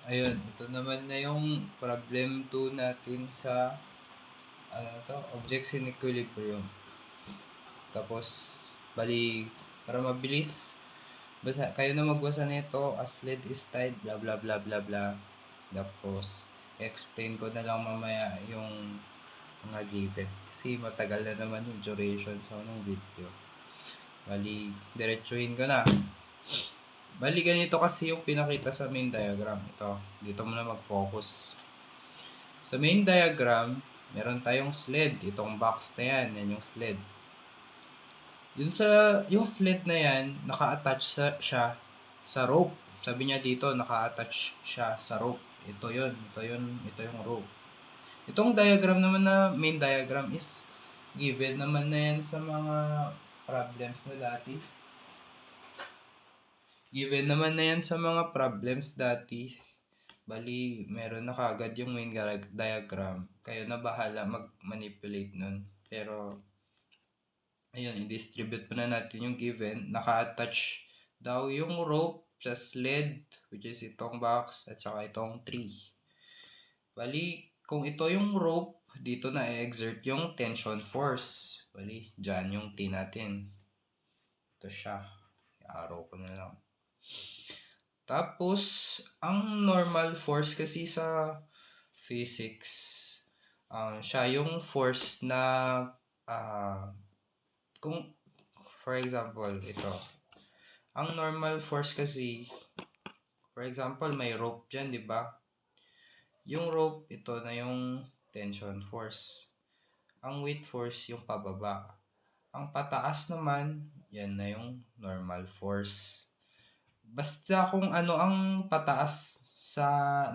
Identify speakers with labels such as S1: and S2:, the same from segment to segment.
S1: Ayun, ito naman na yung problem 2 natin sa objects in equilibrium. Tapos, bali, para mabilis, kayo na magbasa nito, as lead is tied, bla bla bla bla bla. Tapos, explain ko na lang mamaya yung mga given. Kasi matagal na naman yung duration sa anong video. Bali, diretsuhin ko na. Bali, ganito kasi yung pinakita sa main diagram. Ito, dito mo na mag-focus. Sa main diagram, meron tayong sled. Itong box na yan, yan yung sled. Yung sled na yan, naka-attach siya sa rope. Sabi niya dito, naka-attach siya sa rope. Ito yung rope. Itong diagram naman na main diagram is given naman na yan sa mga problems na dati. Given naman na yan sa mga problems dati. Bali, meron na kaagad yung main diagram. Kayo na bahala mag-manipulate nun. Pero, ayun, i-distribute po na natin yung given. Naka-attach daw yung rope sa sled, which is itong box, at saka itong tree. Bali, kung ito yung rope, dito na exert yung tension force. Bali, dyan yung T natin. Ito siya. I-arrow ko na lang. Tapos, ang normal force kasi sa physics, siya yung force na, kung, for example, ito. Ang normal force kasi, for example, may rope dyan, di ba? Yung rope, ito na yung tension force. Ang weight force, yung pababa. Ang pataas naman, yan na yung normal force. Basta kung ano ang pataas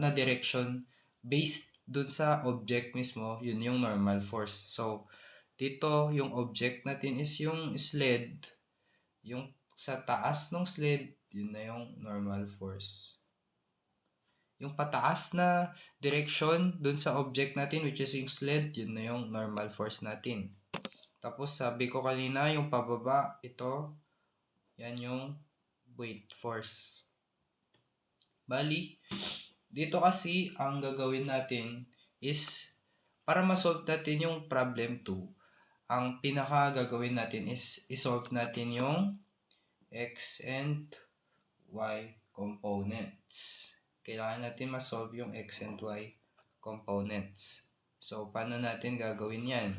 S1: na direction based dun sa object mismo, yun yung normal force. So, dito yung object natin is yung sled. Yung sa taas ng sled, yun na yung normal force. Yung pataas na direction dun sa object natin, which is yung sled, yun na yung normal force natin. Tapos sabi ko kanina, yung pababa, ito, yan yung weight force. Bali, dito kasi ang gagawin natin is para ma-solve natin yung problem 2, ang pinaka gagawin natin is isolve natin yung x and y components. Kailangan natin ma-solve yung x and y components. So, paano natin gagawin yan?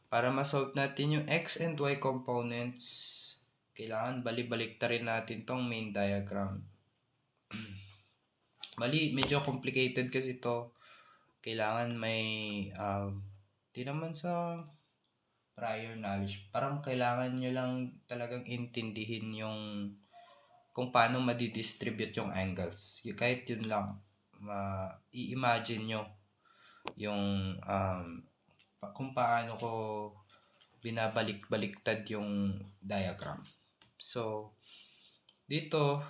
S1: Para ma-solve natin yung x and y components, kailangan balik-baliktarin natin tong main diagram. Bali, medyo complicated kasi ito. Kailangan may, di naman sa prior knowledge. Parang kailangan nyo lang talagang intindihin yung kung paano madidistribute yung angles. Kahit yun lang, i-imagine nyo yung kung paano ko binabalik-baliktad yung diagram. So, dito,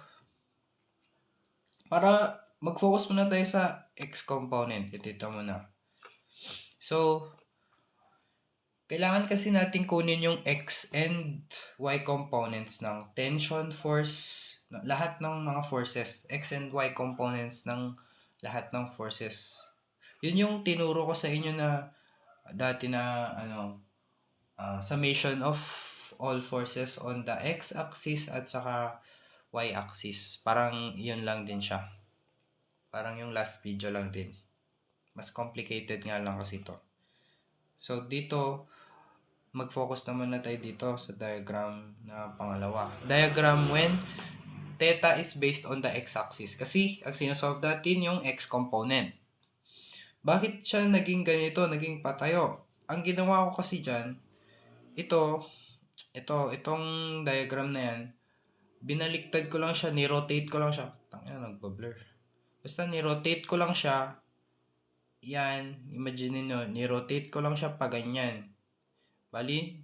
S1: para mag-focus muna tayo sa x component. Ito muna. So, kailangan kasi natin kunin yung x and y components ng tension force, lahat ng mga forces, x and y components ng lahat ng forces. Yun yung tinuro ko sa inyo na dati na summation of all forces on the x-axis at saka y-axis. Parang yun lang din siya. Parang yung last video lang din. Mas complicated nga lang kasi to. So, dito, mag-focus naman na tayo dito sa diagram na pangalawa. Diagram when theta is based on the x-axis. Kasi, ang sinosolve natin yung x component. Bakit siya naging ganito, naging patayo? Ang ginawa ko kasi dyan, itong diagram na yan, binaliktad ko lang siya, ni-rotate ko lang siya. Tangina, nagpa-blur. Basta ni-rotate ko lang siya. Yan, imagine nyo, ni-rotate ko lang siya pa ganyan. Bali,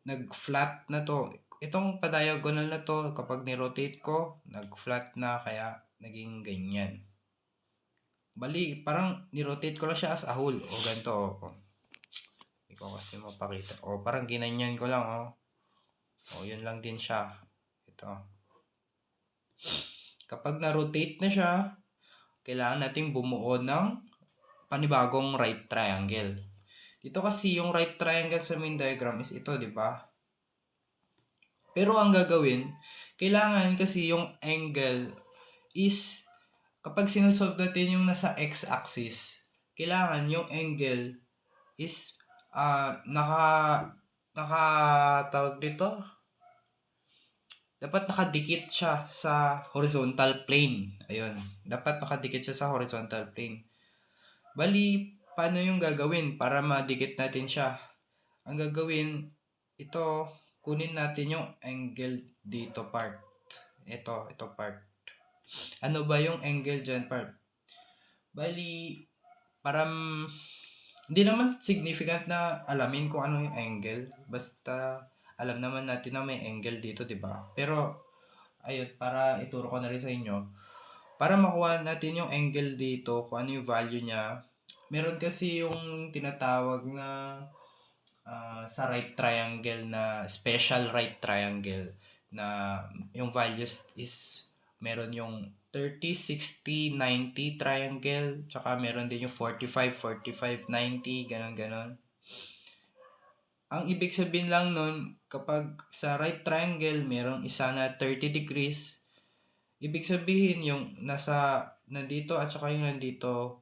S1: nag-flat na to. Itong pa-diagonal na to, kapag ni-rotate ko, nag-flat na, kaya naging ganyan. Bali, parang ni-rotate ko lang siya as a whole. O, ganito, o. Hindi ko kasi mapakita. O, parang ginanyan ko lang, o. O, yun lang din siya. Ito. Kapag na-rotate na siya, kailangan nating bumuo ng panibagong right triangle. Dito kasi yung right triangle sa main diagram is ito, di ba? Pero ang gagawin, kailangan kasi yung angle is kapag sinusolve natin yung nasa x-axis, kailangan yung angle is tawag dito, dapat nakadikit siya sa horizontal plane. Ayun, dapat nakadikit siya sa horizontal plane. Bali, paano yung gagawin para madikit natin siya? Ang gagawin, ito, kunin natin yung angle dito part. Ito part. Ano ba yung angle dyan part? Bali, hindi naman significant na alamin kung ano yung angle. Basta, alam naman natin na may angle dito, di ba? Pero, ayun, para ituro ko na rin sa inyo. Para makuha natin yung angle dito, kung ano yung value niya, meron kasi yung tinatawag na sa right triangle na special right triangle na yung values is meron yung 30, 60, 90 triangle, tsaka meron din yung 45, 45, 90, ganon. Ang ibig sabihin lang nun, kapag sa right triangle, merong isa na 30 degrees, ibig sabihin yung nandito at saka yung nandito,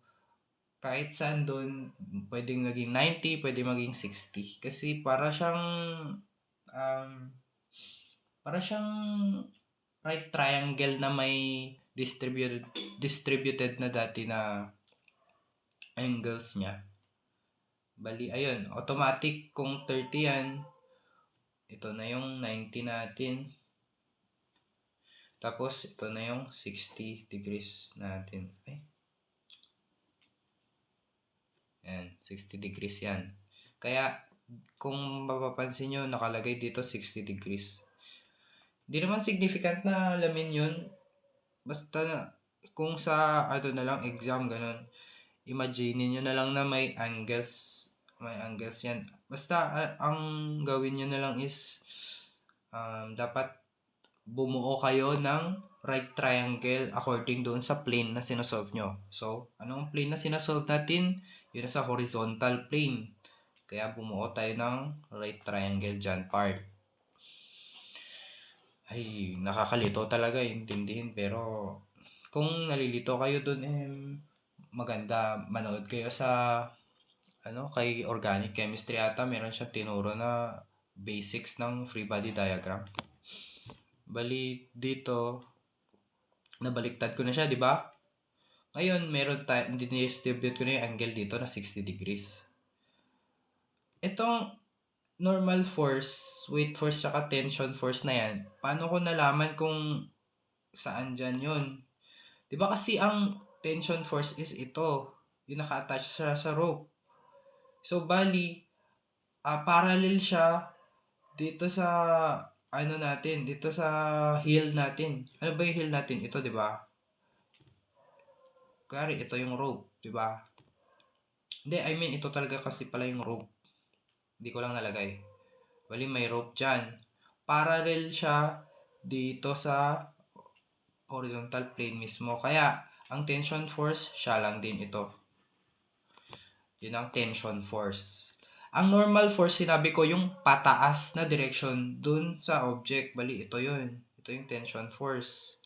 S1: kahit saan doon, pwedeng maging 90, pwedeng maging 60. Kasi um, para siyang right triangle na may distributed na dati na angles niya. Bali, ayun, automatic kung 30 yan, ito na yung 90 natin. Tapos, ito na yung 60 degrees natin. Ayan, 60 degrees yan. Kaya, kung mapapansin nyo, nakalagay dito 60 degrees. Di naman significant na alamin yun. Basta, kung sa, na lang, exam, ganun. Imagine nyo na lang na may angles. May angles yan. Basta, ang gawin nyo na lang is, dapat bumuo kayo ng right triangle according doon sa plane na sinasolve nyo. So, anong plane na sinasolve natin? Yun sa horizontal plane. Kaya bumuo tayo ng right triangle dyan part. Ay, nakakalito talaga intindihin. Pero, kung nalilito kayo doon, maganda manood kayo sa kay organic chemistry ata meron siyang tinuro na basics ng free body diagram. Bali dito nabaliktad ko na siya, di ba? Ngayon meron tayo distribute ko na yung angle dito na 60 degrees. Itong normal force, weight force saka tension force na yan, paano ko nalaman kung saan dyan yun? Di ba kasi ang tension force is ito, yung naka-attach sa rope. So, bali, parallel siya dito sa dito sa heel natin. Ano ba yung heel natin? Ito, di ba? Kaya ito yung rope, di ba? Hindi, ito talaga kasi pala yung rope. Hindi ko lang nalagay. Bali, may rope dyan. Parallel siya dito sa horizontal plane mismo. Kaya, ang tension force, siya lang din ito. Yun ang tension force. Ang normal force, sinabi ko yung pataas na direction dun sa object. Bali, ito yun. Ito yung tension force.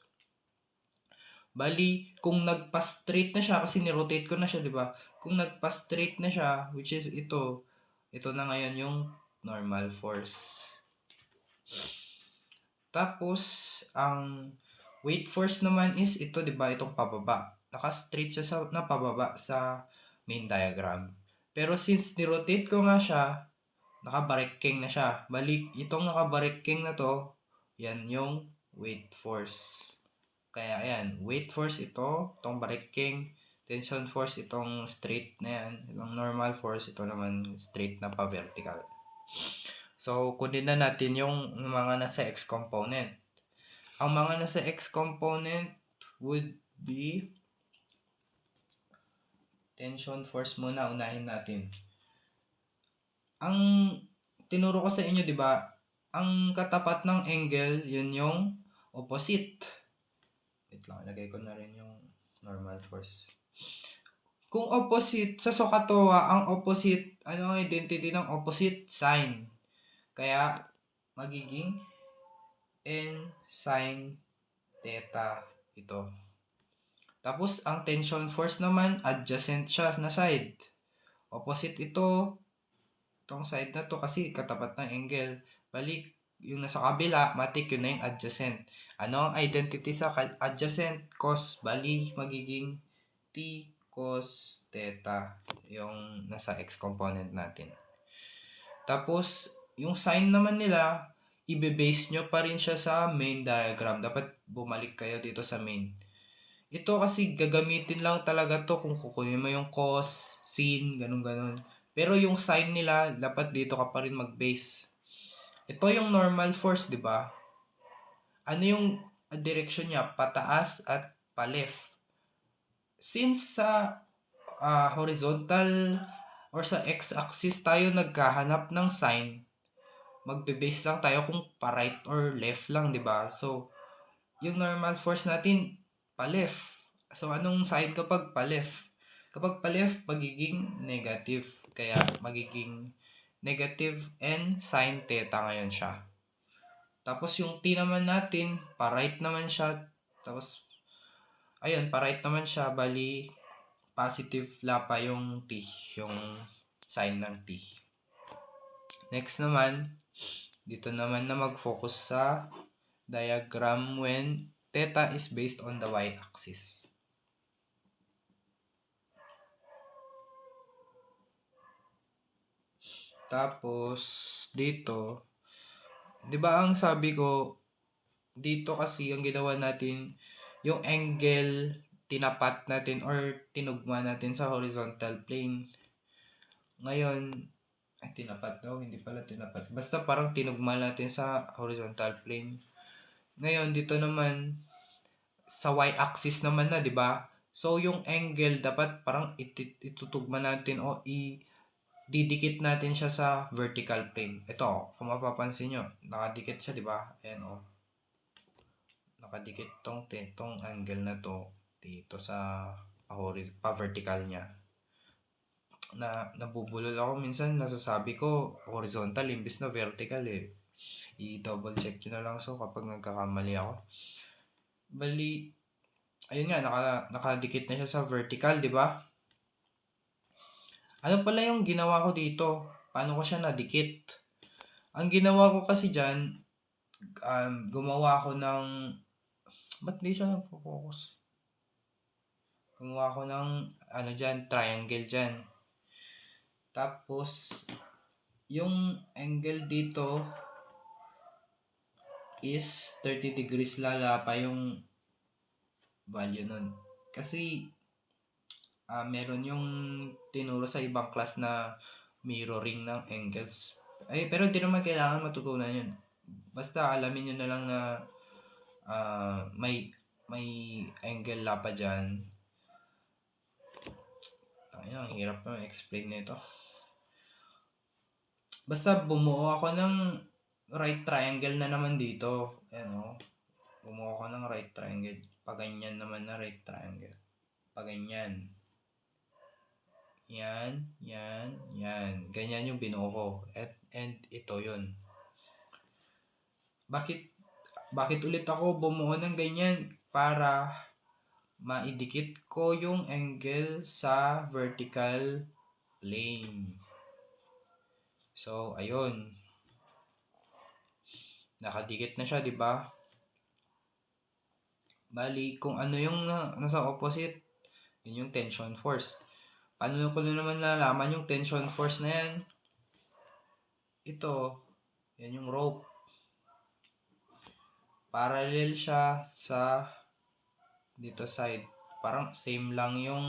S1: Bali, kung nagpa-straight na siya, kasi ni-rotate ko na siya, di ba? Kung nagpa-straight na siya, which is ito na ngayon yung normal force. Tapos, ang weight force naman is ito, di ba? Itong pababa. Naka-straight siya na pababa sa main diagram. Pero since ni-rotate ko nga siya, naka-bareking na siya. Balik, itong naka-bareking na to, yan yung weight force. Kaya ayan, weight force ito, itong bareking, tension force itong straight na yan, itong normal force ito naman straight na pa-vertical. So, kunin na natin yung mga nasa x component. Ang mga nasa x component would be tension force muna, unahin natin. Ang tinuro ko sa inyo, di ba? Ang katapat ng angle, yun yung opposite. Wait lang, lagay ko na rin yung normal force. Kung opposite, sa SOHCAHTOA, ang opposite, ano ang identity ng opposite? Sine. Kaya, magiging n sine theta ito. Tapos, ang tension force naman, adjacent siya na side. Opposite ito, itong side na to kasi katapat ng angle. Balik, yung nasa kabila, matik yun na yung adjacent. Ano ang identity sa adjacent? Cos, bali, magiging t cos theta, yung nasa x component natin. Tapos, yung sine naman nila, ibe-base nyo pa rin siya sa main diagram. Dapat bumalik kayo dito sa main. Ito kasi gagamitin lang talaga to kung kukunin mo yung cos, sin, ganun-ganun. Pero yung sine nila, dapat dito ka pa rin mag-base. Ito yung normal force, di ba? Ano yung direction niya? Pataas at pa-left. Since sa horizontal or sa x-axis tayo nagkahanap ng sine, magbe-base lang tayo kung pa-right or left lang, di ba? So, yung normal force natin, pa-left. So, anong side kapag pa-left? Kapag pa-left, magiging negative. Kaya, magiging negative n sine theta ngayon siya. Tapos, yung t naman natin, pa-right naman siya. Tapos, ayun, pa-right naman siya. Bali, positive lapa yung t, yung sign ng t. Next naman, dito naman na mag-focus sa diagram when theta is based on the y-axis. Tapos, dito, di ba ang sabi ko, dito kasi ang ginawa natin, yung angle tinapat natin or tinugma natin sa horizontal plane. Ngayon, ay tinapat daw, hindi pala tinapat. Basta parang tinugma natin sa horizontal plane. Ngayon, dito naman, sa y-axis naman na, di ba? So, yung angle, dapat parang itutugma natin o didikit natin siya sa vertical plane. Ito, kung mapapansin nyo, nakadikit siya, di ba? Ayan, nakadikit tong angle na to dito sa pa-vertical niya. Nabubulol ako minsan, nasasabi ko horizontal imbis na vertical eh. I-double check nyo na lang so kapag nagkakamali ako. Bali, ayun nga, nakadikit na siya sa vertical, di ba? Ano pala yung ginawa ko dito? Paano ko siya nadikit? Ang ginawa ko kasi dyan, gumawa ko ng... Ba't di siya nagpo-focus? Gumawa ko ng, triangle dyan. Tapos, yung angle dito is 30 degrees lala pa yung value nun. Kasi, meron yung tinuro sa ibang class na mirroring ng angles. Ay, pero hindi naman kailangan matutunan yun. Basta alamin nyo na lang na may angle lapa dyan. Ang hirap na explain nito. Basta bumuo ako ng right triangle na naman dito. Ayan bumuo ako ng right triangle. Paganyan naman na right triangle. Paganyan. Yan, yan, yan. Ganyan yung binuo ko. And ito yun. Bakit ulit ako bumuo ng ganyan? Para maidikit ko yung angle sa vertical plane. So, ayun. Nakadikit na siya, di ba? Bali, kung ano yung nasa opposite, yun yung tension force. Paano ko na naman nalaman yung tension force na yan? Ito, yan yung rope. Parallel siya sa dito side. Parang same lang yung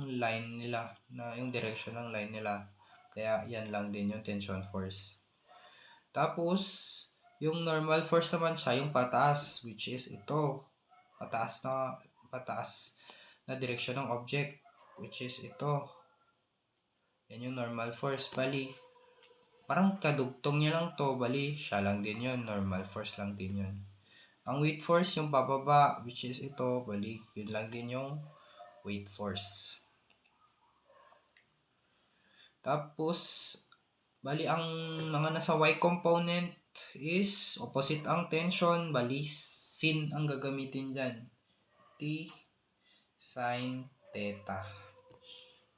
S1: line nila, na yung direction ng line nila. Kaya yan lang din yung tension force. Tapos, yung normal force naman siya, yung pataas, which is ito. Pataas na direction ng object, which is ito. Yan yung normal force. Bali, parang kadugtong niya lang to. Bali, siya lang din yun. Normal force lang din yun. Ang weight force yung bababa, which is ito, bali, yun lang din yung weight force. Tapos, bali, ang mga nasa Y component is opposite ang tension, bali, sin ang gagamitin dyan. T sin theta.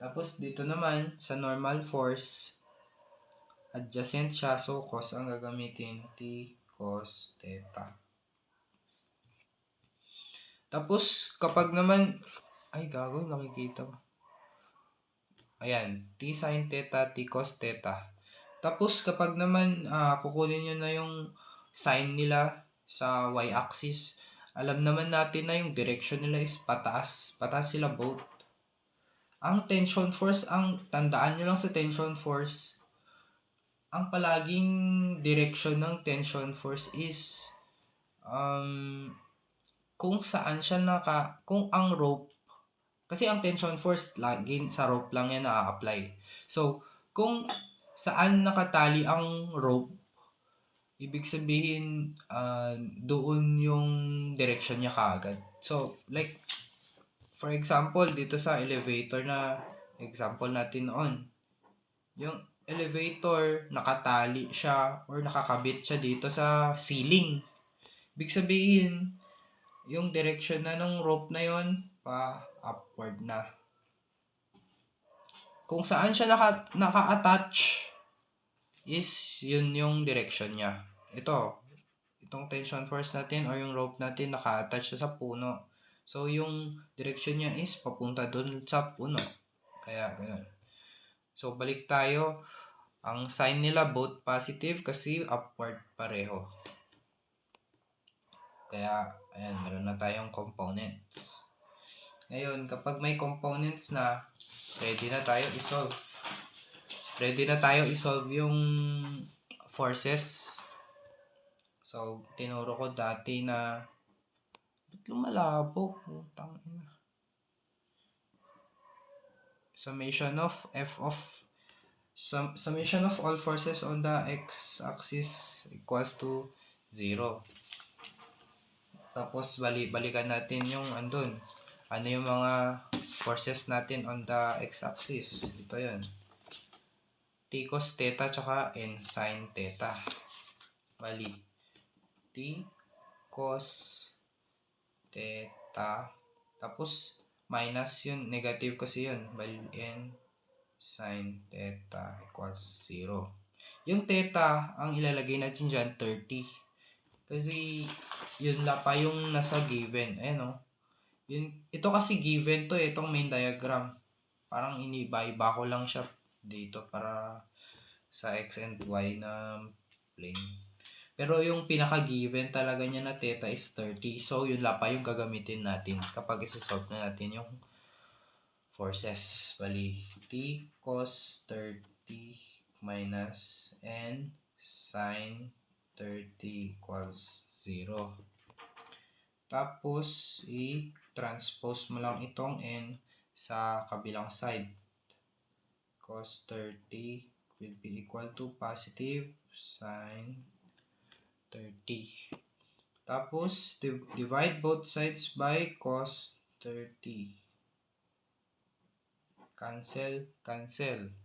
S1: Tapos, dito naman, sa normal force, adjacent siya, so cos ang gagamitin, T cos theta. Tapos, kapag naman, ay gago, nakikita ba? Ayan, T sin theta, T cos theta. Tapos, kapag naman kukunin nyo na yung sign nila sa y-axis, alam naman natin na yung direction nila is pataas. Pataas sila both. Ang tension force, ang tandaan nyo lang sa tension force, ang palaging direction ng tension force is kung saan siya kung ang rope, kasi ang tension force lagi sa rope lang yan na-apply. So, kung saan nakatali ang rope, ibig sabihin doon yung direction niya kaagad. So, like, for example, dito sa elevator na example natin noon, yung elevator, nakatali siya or nakakabit siya dito sa ceiling. Ibig sabihin, yung direction na ng rope na yon pa upward na. Kung saan siya naka-attach is yun yung direction niya. Itong tension force natin or yung rope natin naka-attach siya sa puno. So, yung direction niya is papunta dun sa puno. Kaya, ganun. So, balik tayo. Ang sign nila both positive kasi upward pareho. Kaya, ayan, meron na tayong components. Ngayon, kapag may components na, ready na tayo i-solve. Ready na tayo i-solve yung forces. So, tinuro ko dati na ba't lumalabo? Tangina. Summation of all forces on the x-axis equals to 0. Tapos, balikan natin yung andun. Ano yung mga forces natin on the x-axis? Ito yun. T cos theta tsaka N sin theta. Bali. T cos theta. Tapos, minus yun. Negative kasi yun. Bali, N sin theta equals 0. Yung theta, ang ilalagay natin dyan, 30. Kasi, yun la pa yung nasa given. Ayan o. Ito kasi given to, itong main diagram. Parang iniba-iba ko lang siya dito para sa x and y na plane. Pero yung pinaka-given talaga niya na theta is 30. So, yun la pa yung gagamitin natin kapag isa-solve na natin yung forces. Bali, t cos 30 minus n sin 30 equals 0. Tapos, i-transpose mo lang itong n sa kabilang side. Cos 30 will be equal to positive sin 30. Tapos, divide both sides by cos 30. Cancel, cancel.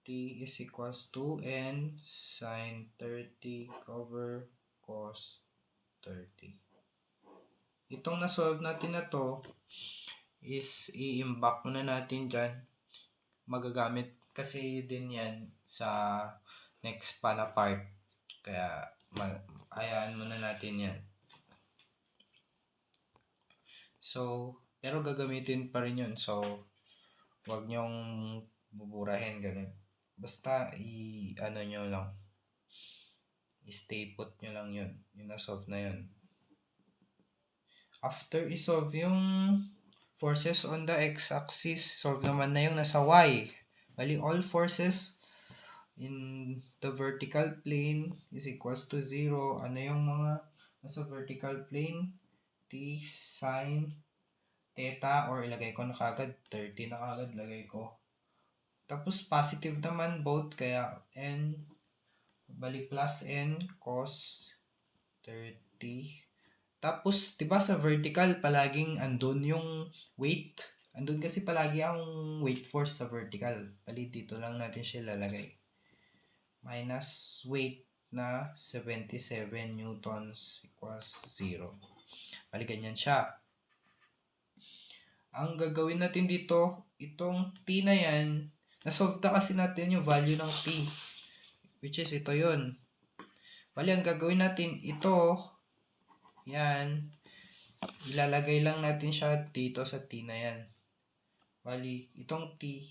S1: T is equals to n sin 30 over cos 30. Itong na-solve natin na to is i-imbak muna natin dyan. Magagamit kasi din yan sa next pa na part. Kaya, hayaan muna natin yan. So, pero gagamitin pa rin yun. So, wag nyong buburahin ganun. Basta, ano nyo lang. I-stay put nyo lang yun. Yung na-solve na yun. After i-solve yung forces on the x-axis, solve naman na yung nasa y. Bali, all forces in the vertical plane is equals to 0. Ano yung mga nasa vertical plane? T sin theta, or ilagay ko na kagad, 30 na kagad lagay ko. Tapos positive naman both, kaya n, bali plus n cos 30 Tapos, 'di ba sa vertical palaging andun yung weight? Andun kasi palagi ang weight force sa vertical. Bali dito lang natin siya ilalagay. Minus weight na 77 newtons equals 0. Bali ganyan siya. Ang gagawin natin dito, itong t na yan, nasolve na kasi natin yung value ng t. Which is ito yun. Bali, ang gagawin natin, ito, yan, ilalagay lang natin siya dito sa t na yan. Bali, itong t,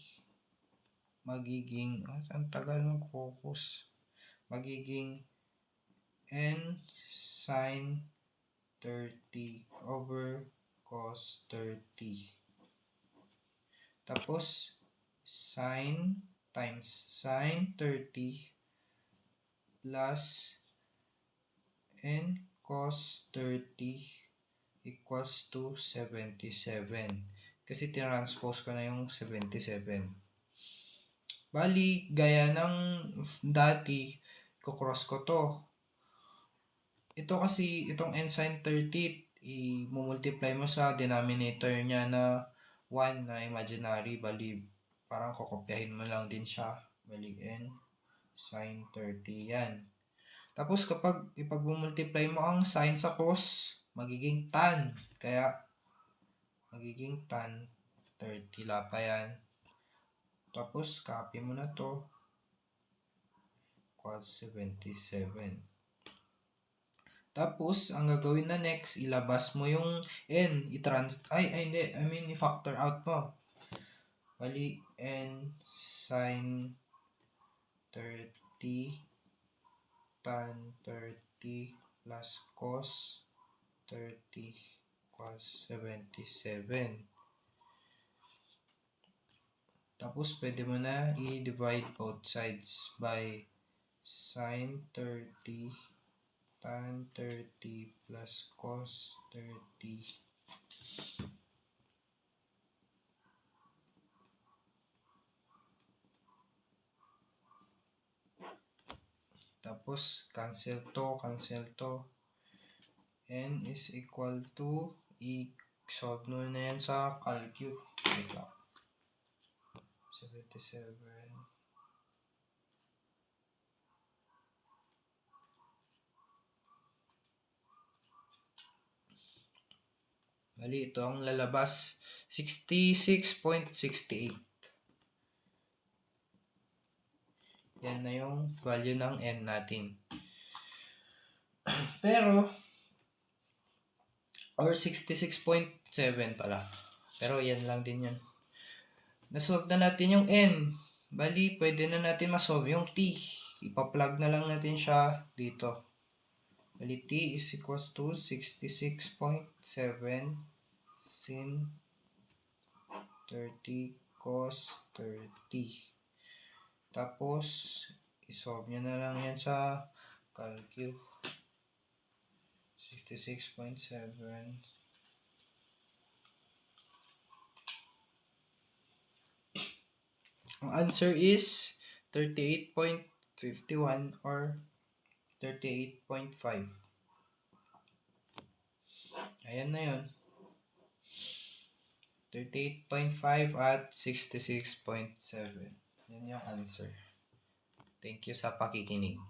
S1: magiging, ang tagal ng focus, magiging n sin 30 over cos 30. Tapos, sin times sin 30 plus n cos 30 equals to 77. Kasi tinranspose ko na yung 77. Bali, gaya ng dati, kukross ko to. Ito kasi, itong n sin 30, i-multiply mo sa denominator niya na 1 na imaginary. Bali, parang kokopyahin mo lang din siya. Bali, n sin 30 yan. Tapos kapag ipag-multiply mo ang sin sa cos, magiging tan. Kaya, magiging tan 30 lapa yan. Tapos, copy mo na to. Equals 77. Tapos, ang gagawin na next, ilabas mo yung n. I-factor out mo. Bali, n sin 30 tan 30 plus cos 30 equals 77. Tapos, pwede mo na i-divide both sides by sin 30 tan 30 plus cos 30. Tapos, cancel to. N is equal to, i-solve nyo na yan sa calcu. Wait lang. 77. Bali, ito ang lalabas. 66.68. Yan na yung value ng n natin. Pero, or 66.7 pala. Pero yan lang din yun. Nasolve na natin yung n. Bali, pwede na natin masolve yung t. Ipa-plug na lang natin siya dito. Bali, t is equals to 66.7 sin 30 cos 30. Tapos, isolve nyo na lang yan sa calcu. 66.7. Ang answer is 38.51 or 38.5. Ayan na yun. 38.5 at 66.7. Yan yung answer. Thank you sa pakikinig.